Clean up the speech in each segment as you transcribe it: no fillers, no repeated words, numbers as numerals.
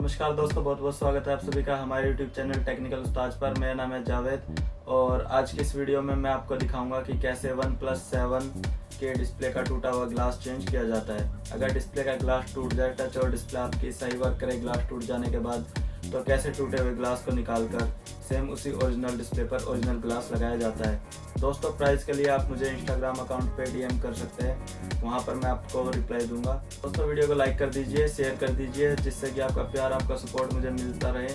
नमस्कार दोस्तों, बहुत बहुत स्वागत है आप सभी का हमारे YouTube चैनल टेक्निकल उस्ताज पर। मेरा नाम है जावेद और आज की इस वीडियो में मैं आपको दिखाऊंगा कि कैसे OnePlus 7 के डिस्प्ले का टूटा हुआ ग्लास चेंज किया जाता है। अगर डिस्प्ले का ग्लास टूट जाए, टच और डिस्प्ले आपकी सही वर्क करे ग्लास टूट जाने के बाद, तो कैसे टूटे हुए ग्लास को निकालकर सेम उसी ओरिजिनल डिस्प्ले पर ओरिजिनल ग्लास लगाया जाता है। दोस्तों, प्राइस के लिए आप मुझे इंस्टाग्राम अकाउंट पे DM कर सकते हैं, वहाँ पर मैं आपको रिप्लाई दूंगा। दोस्तों, वीडियो को लाइक कर दीजिए, शेयर कर दीजिए, जिससे कि आपका प्यार, आपका सपोर्ट मुझे मिलता रहे।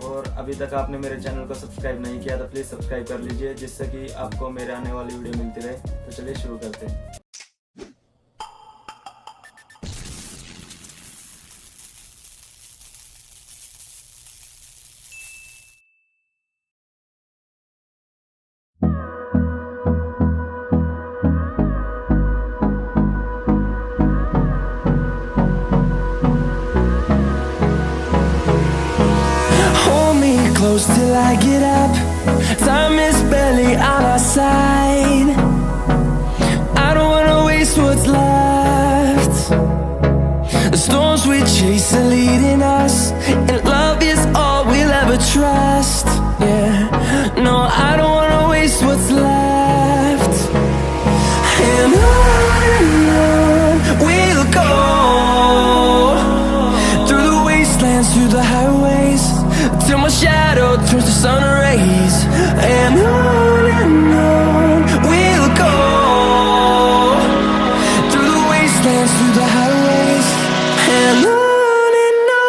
और अभी तक आपने मेरे चैनल को सब्सक्राइब नहीं किया तो प्लीज़ सब्सक्राइब कर लीजिए, जिससे कि आपको मेरे आने वाली वीडियो मिलती रहे। तो चलिए शुरू करते हैं। Close till I get up. Time is barely on our side. I don't wanna waste what's left. The storms we chase are leading us, and love is all we'll ever trust. Yeah, no, I don't wanna waste what's left. And on we'll go, through the wastelands, through the highways, till my shadow turns to sun rays. And on we'll go, through the wastelands, through the highways, and on we'll go.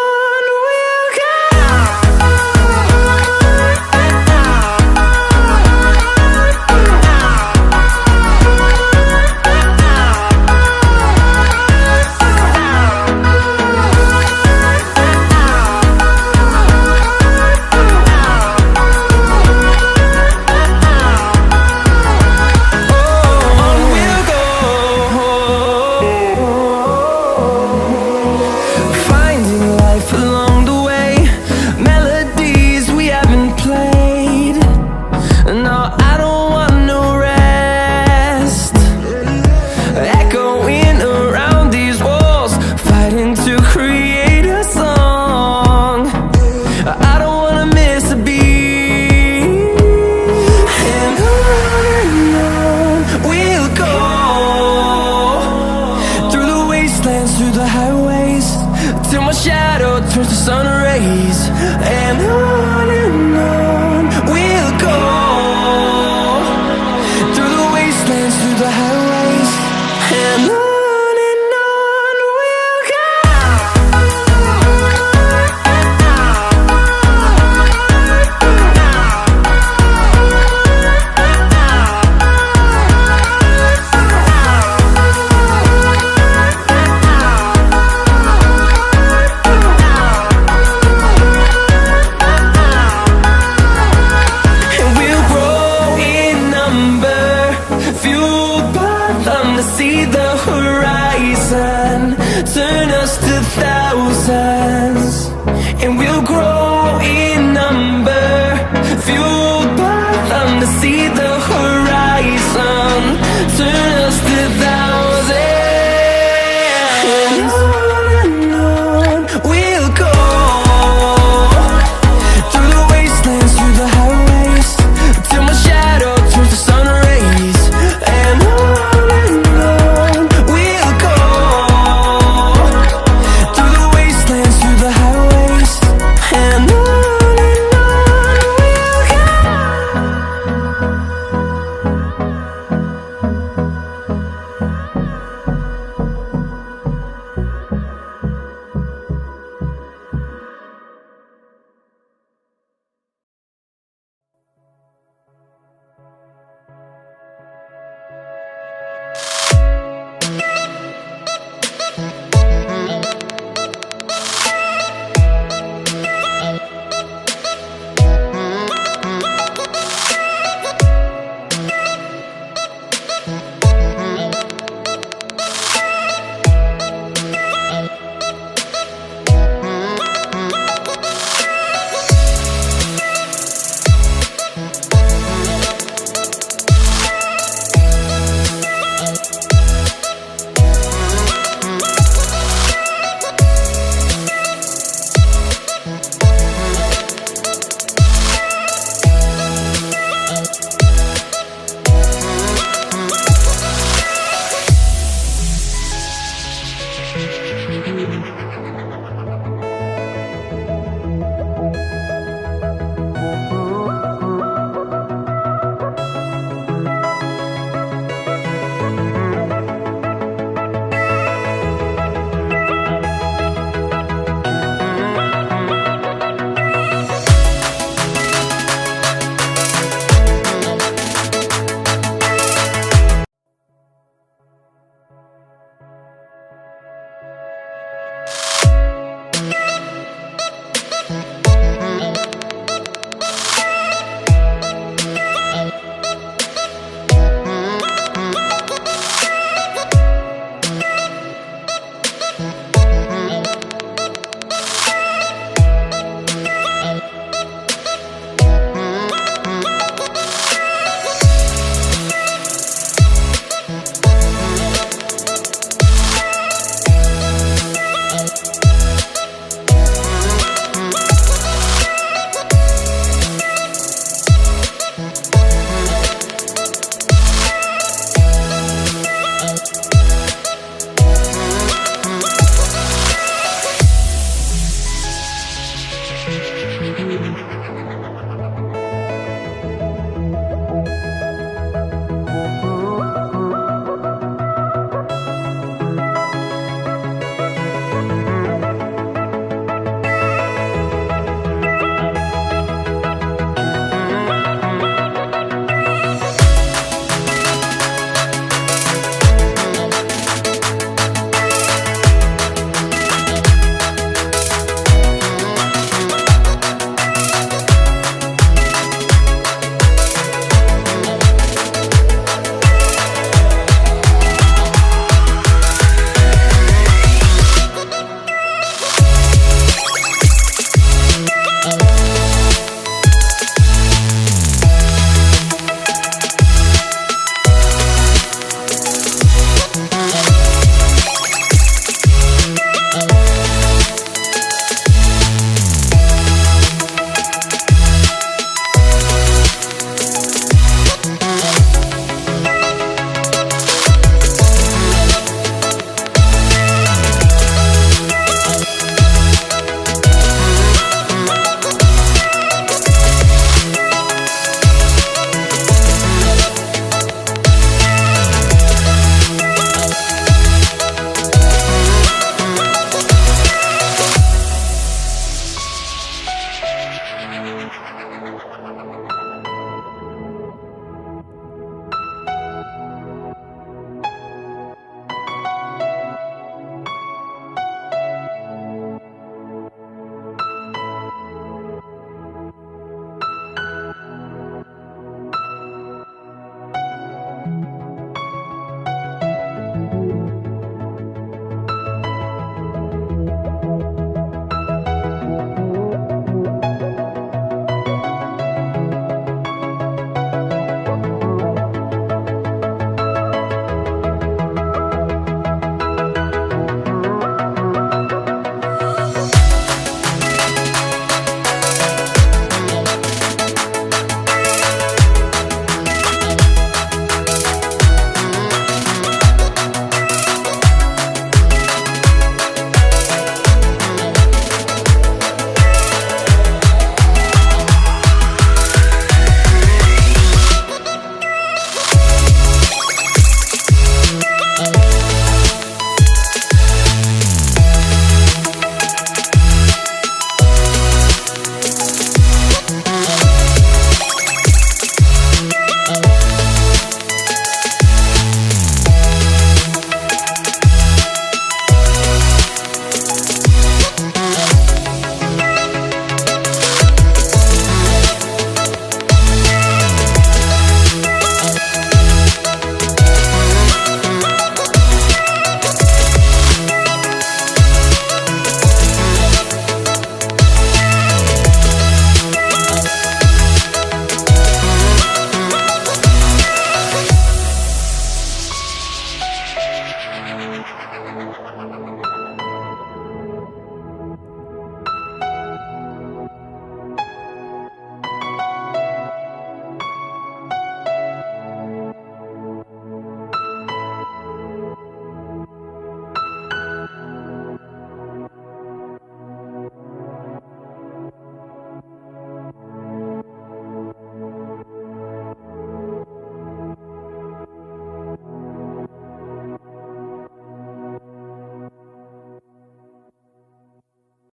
Through the highways, till my shadow turns to sun rays. And on